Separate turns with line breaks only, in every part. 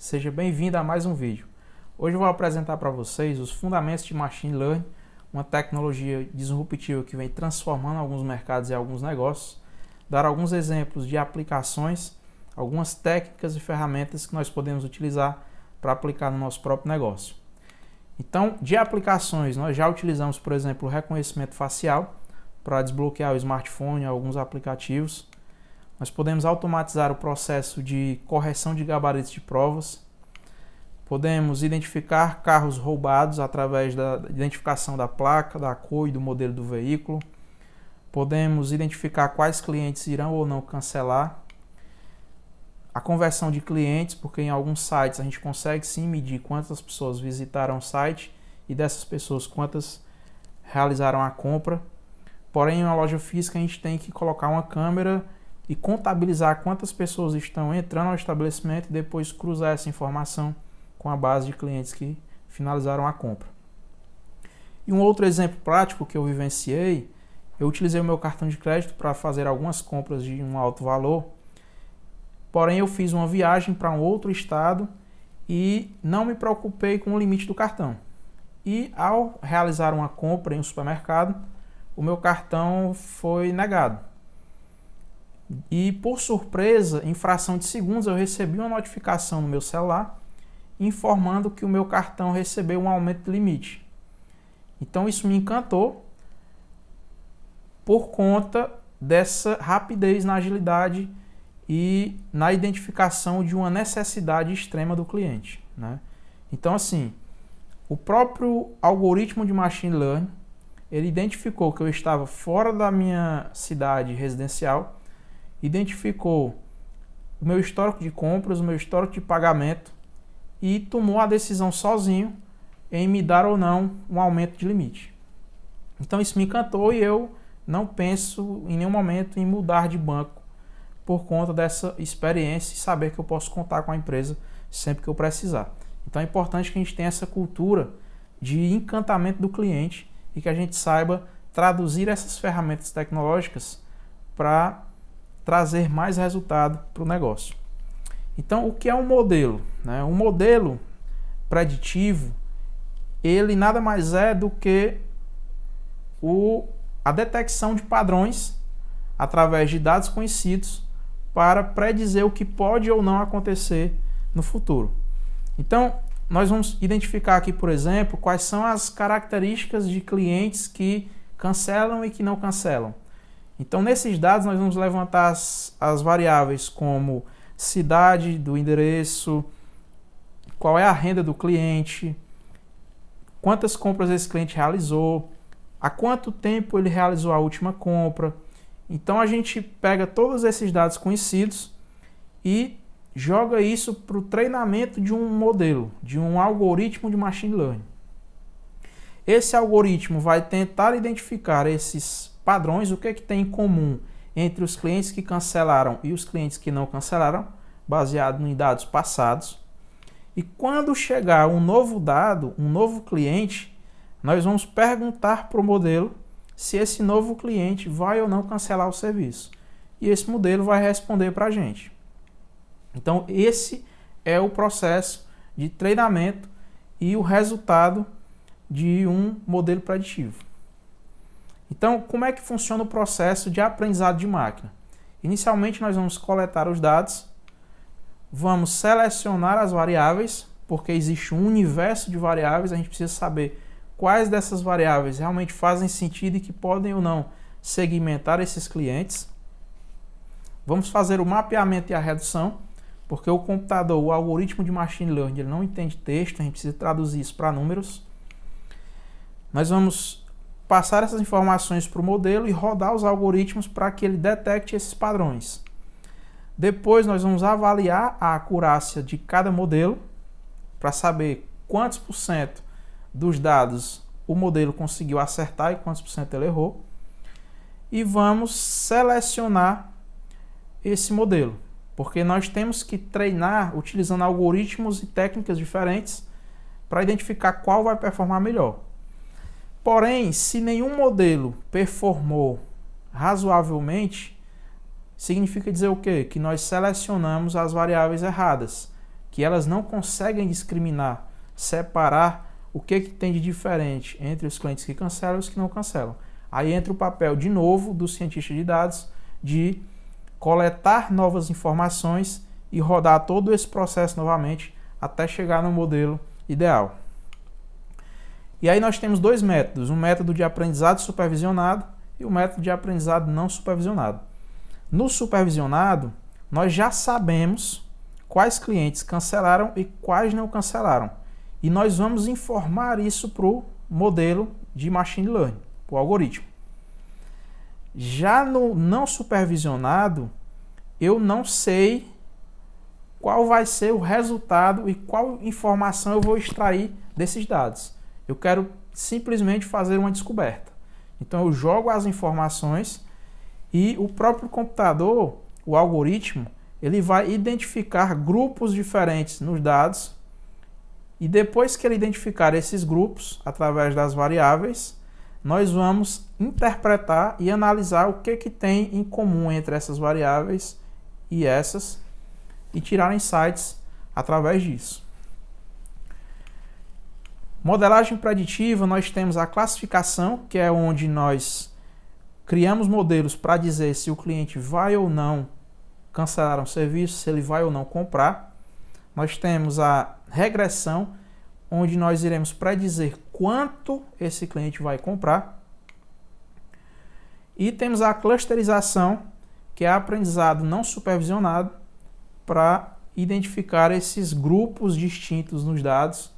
seja bem-vindo a mais um vídeo. Hoje eu vou apresentar para vocês os fundamentos de Machine Learning, uma tecnologia disruptiva que vem transformando alguns mercados e alguns negócios, dar alguns exemplos de aplicações, algumas técnicas e ferramentas que nós podemos utilizar para aplicar no nosso próprio negócio. Então, de aplicações, nós já utilizamos, por exemplo, o reconhecimento facial para desbloquear o smartphone, alguns aplicativos. Nós podemos automatizar o processo de correção de gabaritos de provas. Podemos identificar carros roubados através da identificação da placa, da cor e do modelo do veículo. Podemos identificar quais clientes irão ou não cancelar. A conversão de clientes, porque em alguns sites a gente consegue sim medir quantas pessoas visitaram o site e dessas pessoas quantas realizaram a compra. Porém, em uma loja física a gente tem que colocar uma câmera e contabilizar quantas pessoas estão entrando ao estabelecimento e depois cruzar essa informação com a base de clientes que finalizaram a compra. E um outro exemplo prático que eu vivenciei, eu utilizei o meu cartão de crédito para fazer algumas compras de um alto valor, porém eu fiz uma viagem para um outro estado e não me preocupei com o limite do cartão. E ao realizar uma compra em um supermercado, o meu cartão foi negado. E por surpresa, em fração de segundos, eu recebi uma notificação no meu celular informando que o meu cartão recebeu um aumento de limite. Então isso me encantou por conta dessa rapidez na agilidade e na identificação de uma necessidade extrema do cliente, né? Então assim, o próprio algoritmo de Machine Learning, ele identificou que eu estava fora da minha cidade residencial, identificou o meu histórico de compras, o meu histórico de pagamento e tomou a decisão sozinho em me dar ou não um aumento de limite. Então isso me encantou e eu não penso em nenhum momento em mudar de banco por conta dessa experiência e saber que eu posso contar com a empresa sempre que eu precisar. Então é importante que a gente tenha essa cultura de encantamento do cliente e que a gente saiba traduzir essas ferramentas tecnológicas para trazer mais resultado para o negócio. Então, o que é um modelo? Um modelo preditivo, ele nada mais é do que a detecção de padrões através de dados conhecidos para predizer o que pode ou não acontecer no futuro. Então, nós vamos identificar aqui, por exemplo, quais são as características de clientes que cancelam e que não cancelam. Então, nesses dados, nós vamos levantar as variáveis como cidade do endereço, qual é a renda do cliente, quantas compras esse cliente realizou, há quanto tempo ele realizou a última compra. Então, a gente pega todos esses dados conhecidos e joga isso para o treinamento de um modelo, de um algoritmo de Machine Learning. Esse algoritmo vai tentar identificar esses padrões, o que é que tem em comum entre os clientes que cancelaram e os clientes que não cancelaram, baseado em dados passados. E quando chegar um novo dado, um novo cliente, nós vamos perguntar para o modelo se esse novo cliente vai ou não cancelar o serviço. E esse modelo vai responder para a gente. Então esse é o processo de treinamento e o resultado de um modelo preditivo. Então, como é que funciona o processo de aprendizado de máquina? Inicialmente, nós vamos coletar os dados, vamos selecionar as variáveis, porque existe um universo de variáveis, a gente precisa saber quais dessas variáveis realmente fazem sentido e que podem ou não segmentar esses clientes. Vamos fazer o mapeamento e a redução, porque o computador, o algoritmo de Machine Learning, ele não entende texto, a gente precisa traduzir isso para números. Nós vamos passar essas informações para o modelo e rodar os algoritmos para que ele detecte esses padrões. Depois nós vamos avaliar a acurácia de cada modelo para saber quantos por cento dos dados o modelo conseguiu acertar e quantos por cento ele errou. E vamos selecionar esse modelo, porque nós temos que treinar utilizando algoritmos e técnicas diferentes para identificar qual vai performar melhor. Porém, se nenhum modelo performou razoavelmente, significa dizer o quê? Que nós selecionamos as variáveis erradas. que elas não conseguem discriminar, separar o que tem de diferente entre os clientes que cancelam e os que não cancelam. Aí entra o papel, de novo, do cientista de dados de coletar novas informações e rodar todo esse processo novamente até chegar no modelo ideal. E aí nós temos dois métodos, um método de aprendizado supervisionado e o método de aprendizado não supervisionado. No supervisionado, nós já sabemos quais clientes cancelaram e quais não cancelaram. E nós vamos informar isso para o modelo de machine learning, para o algoritmo. Já no não supervisionado, eu não sei qual vai ser o resultado e qual informação eu vou extrair desses dados. Eu quero simplesmente fazer uma descoberta. Então eu jogo as informações e o próprio computador, o algoritmo, ele vai identificar grupos diferentes nos dados e depois que ele identificar esses grupos, através das variáveis, nós vamos interpretar e analisar o que tem em comum entre essas variáveis e essas e tirar insights através disso. Modelagem preditiva, nós temos a classificação, que é onde nós criamos modelos para dizer se o cliente vai ou não cancelar um serviço, se ele vai ou não comprar. Nós temos a regressão, onde nós iremos predizer quanto esse cliente vai comprar. E temos a clusterização, que é aprendizado não supervisionado, para identificar esses grupos distintos nos dados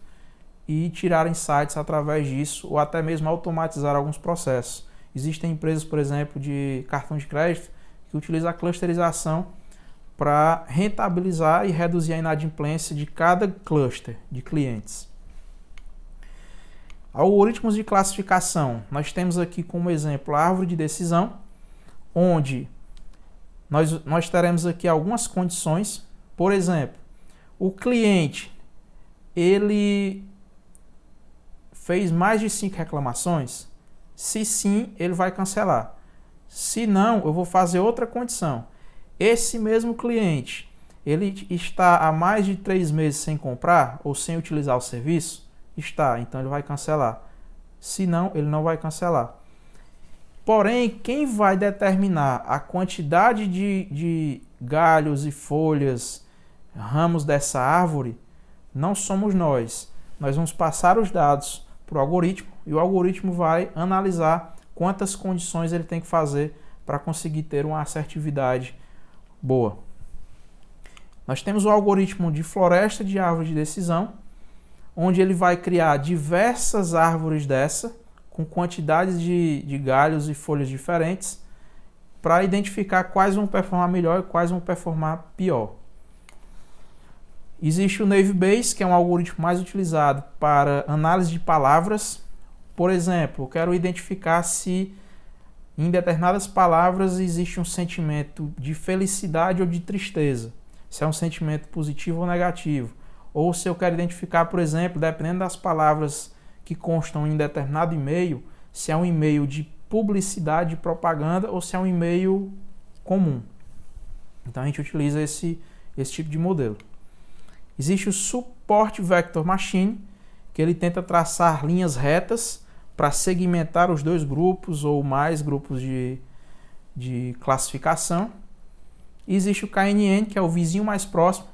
e tirar insights através disso, ou até mesmo automatizar alguns processos. Existem empresas, por exemplo, de cartão de crédito, que utilizam a clusterização para rentabilizar e reduzir a inadimplência de cada cluster de clientes. Algoritmos de classificação. Nós temos aqui como exemplo a árvore de decisão, onde nós teremos aqui algumas condições. Por exemplo, o cliente ele fez mais de 5 reclamações? Se sim, ele vai cancelar. Se não, eu vou fazer outra condição. Esse mesmo cliente, ele está há mais de 3 meses sem comprar ou sem utilizar o serviço? Está, então ele vai cancelar. Se não, ele não vai cancelar. Porém, quem vai determinar a quantidade de galhos e folhas, ramos dessa árvore, não somos nós. Nós vamos passar os dados para o algoritmo e o algoritmo vai analisar quantas condições ele tem que fazer para conseguir ter uma assertividade boa. Nós temos o algoritmo de floresta de árvore de decisão, onde ele vai criar diversas árvores dessa, com quantidades de galhos e folhas diferentes, para identificar quais vão performar melhor e quais vão performar pior. Existe o Naive Bayes, que é um algoritmo mais utilizado para análise de palavras. Por exemplo, eu quero identificar se em determinadas palavras existe um sentimento de felicidade ou de tristeza, se é um sentimento positivo ou negativo. Ou se eu quero identificar, por exemplo, dependendo das palavras que constam em determinado e-mail, se é um e-mail de publicidade, de propaganda, ou se é um e-mail comum. Então a gente utiliza esse tipo de modelo. Existe o Support Vector Machine, que ele tenta traçar linhas retas para segmentar os dois grupos ou mais grupos de classificação. E existe o KNN, que é o vizinho mais próximo,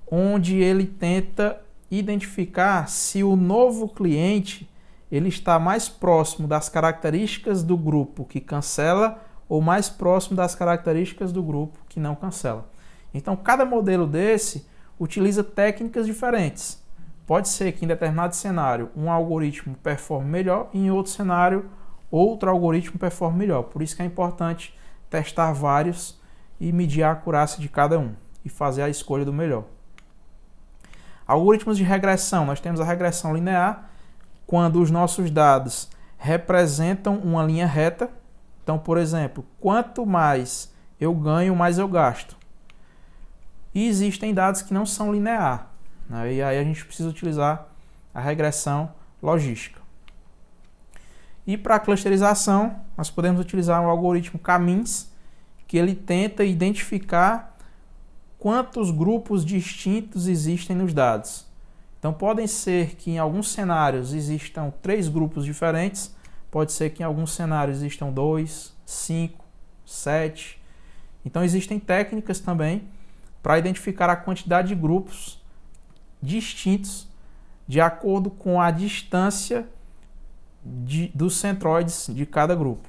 onde ele tenta identificar se o novo cliente ele está mais próximo das características do grupo que cancela ou mais próximo das características do grupo que não cancela. Então, cada modelo desse utiliza técnicas diferentes. Pode ser que em determinado cenário um algoritmo performe melhor e em outro cenário outro algoritmo performe melhor. Por isso que é importante testar vários e medir a acurácia de cada um e fazer a escolha do melhor. Algoritmos de regressão. Nós temos a regressão linear, quando os nossos dados representam uma linha reta. Então, por exemplo, quanto mais eu ganho, mais eu gasto. E existem dados que não são linear, né? E aí a gente precisa utilizar a regressão logística. E para a clusterização, nós podemos utilizar o algoritmo K-means, que ele tenta identificar quantos grupos distintos existem nos dados. Então podem ser que em alguns cenários existam 3 grupos diferentes, pode ser que em alguns cenários existam 2, 5, 7. Então existem técnicas também para identificar a quantidade de grupos distintos de acordo com a distância dos centroides de cada grupo.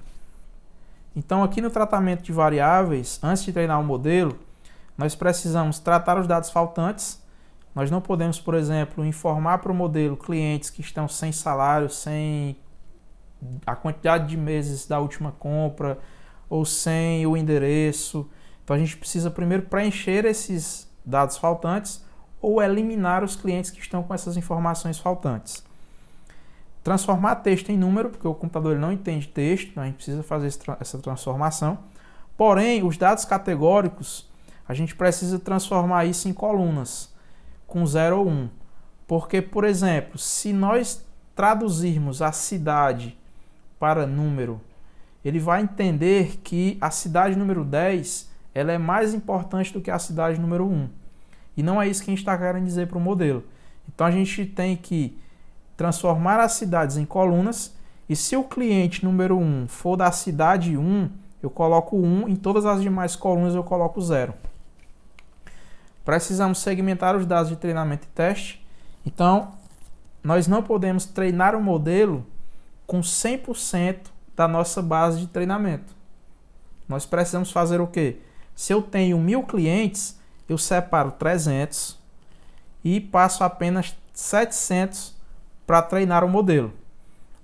Então aqui no tratamento de variáveis, antes de treinar um modelo, nós precisamos tratar os dados faltantes. Nós não podemos, por exemplo, informar para o modelo clientes que estão sem salário, sem a quantidade de meses da última compra ou sem o endereço. Então a gente precisa primeiro preencher esses dados faltantes ou eliminar os clientes que estão com essas informações faltantes. Transformar texto em número, porque o computador ele não entende texto, então a gente precisa fazer essa transformação. Porém, os dados categóricos, a gente precisa transformar isso em colunas, com 0 ou 1. Porque, por exemplo, se nós traduzirmos a cidade para número, ele vai entender que a cidade número 10 ela é mais importante do que a cidade número 1. E não é isso que a gente está querendo dizer para o modelo. Então a gente tem que transformar as cidades em colunas, e se o cliente número 1 for da cidade 1, eu coloco 1, em todas as demais colunas eu coloco 0. Precisamos segmentar os dados de treinamento e teste. Então, nós não podemos treinar o modelo com 100% da nossa base de treinamento. Nós precisamos fazer o quê? Se eu tenho 1000 clientes, eu separo 300 e passo apenas 700 para treinar o modelo.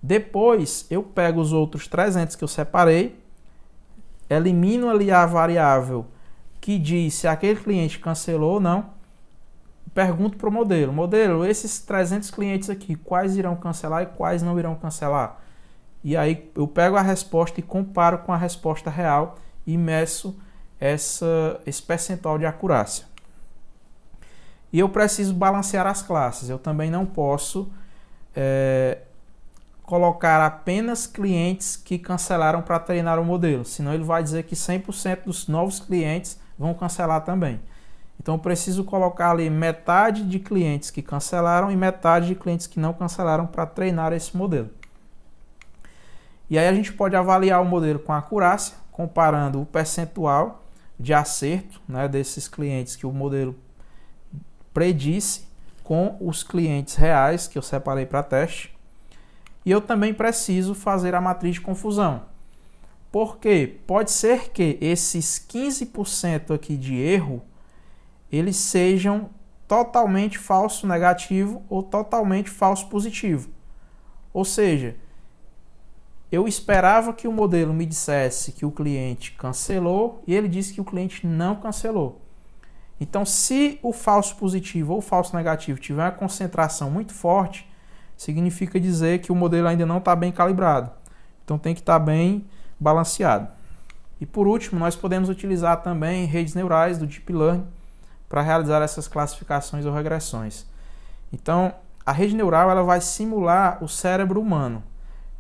Depois, eu pego os outros 300 que eu separei, elimino ali a variável que diz se aquele cliente cancelou ou não, pergunto para o modelo, esses 300 clientes aqui, quais irão cancelar e quais não irão cancelar? E aí eu pego a resposta e comparo com a resposta real e meço esse percentual de acurácia. E eu preciso balancear as classes, eu também não posso colocar apenas clientes que cancelaram para treinar o modelo, senão ele vai dizer que 100% dos novos clientes vão cancelar também. Então eu preciso colocar ali metade de clientes que cancelaram e metade de clientes que não cancelaram para treinar esse modelo. E aí a gente pode avaliar o modelo com acurácia, comparando o percentual de acerto, né, desses clientes que o modelo predisse com os clientes reais que eu separei para teste. E eu também preciso fazer a matriz de confusão. Porque pode ser que esses 15% aqui de erro, eles sejam totalmente falso negativo ou totalmente falso positivo. Ou seja, eu esperava que o modelo me dissesse que o cliente cancelou e ele disse que o cliente não cancelou. Então, se o falso positivo ou falso negativo tiver uma concentração muito forte, significa dizer que o modelo ainda não está bem calibrado. Então, tem que estar bem balanceado. E por último, nós podemos utilizar também redes neurais do Deep Learning para realizar essas classificações ou regressões. Então, a rede neural ela vai simular o cérebro humano.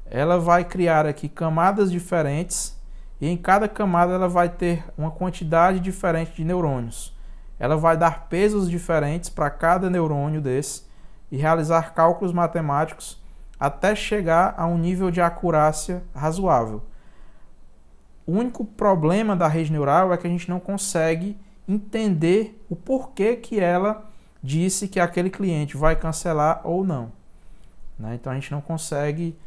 Ela vai criar aqui camadas diferentes e em cada camada ela vai ter uma quantidade diferente de neurônios. Ela vai dar pesos diferentes para cada neurônio desse e realizar cálculos matemáticos até chegar a um nível de acurácia razoável. O único problema da rede neural é que a gente não consegue entender o porquê que ela disse que aquele cliente vai cancelar ou não. Então a gente não consegue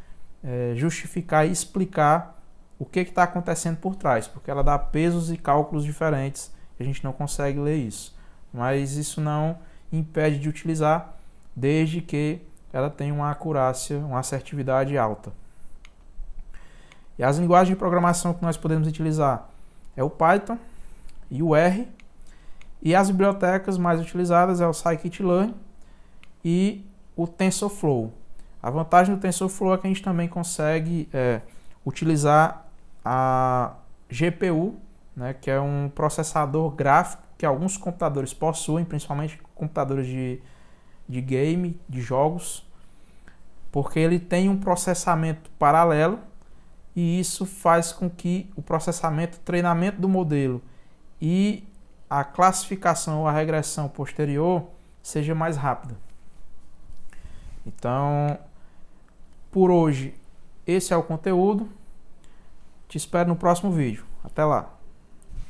justificar e explicar o que está acontecendo por trás, porque ela dá pesos e cálculos diferentes e a gente não consegue ler isso. Mas isso não impede de utilizar, desde que ela tenha uma acurácia, uma assertividade alta. E as linguagens de programação que nós podemos utilizar é o Python e o R. E as bibliotecas mais utilizadas é o Scikit-learn e o TensorFlow. A vantagem do TensorFlow é que a gente também consegue utilizar a GPU, né, que é um processador gráfico que alguns computadores possuem, principalmente computadores de game, de jogos, porque ele tem um processamento paralelo e isso faz com que o processamento, treinamento do modelo e a classificação ou a regressão posterior seja mais rápida. Então, por hoje, esse é o conteúdo. Te espero no próximo vídeo. Até lá!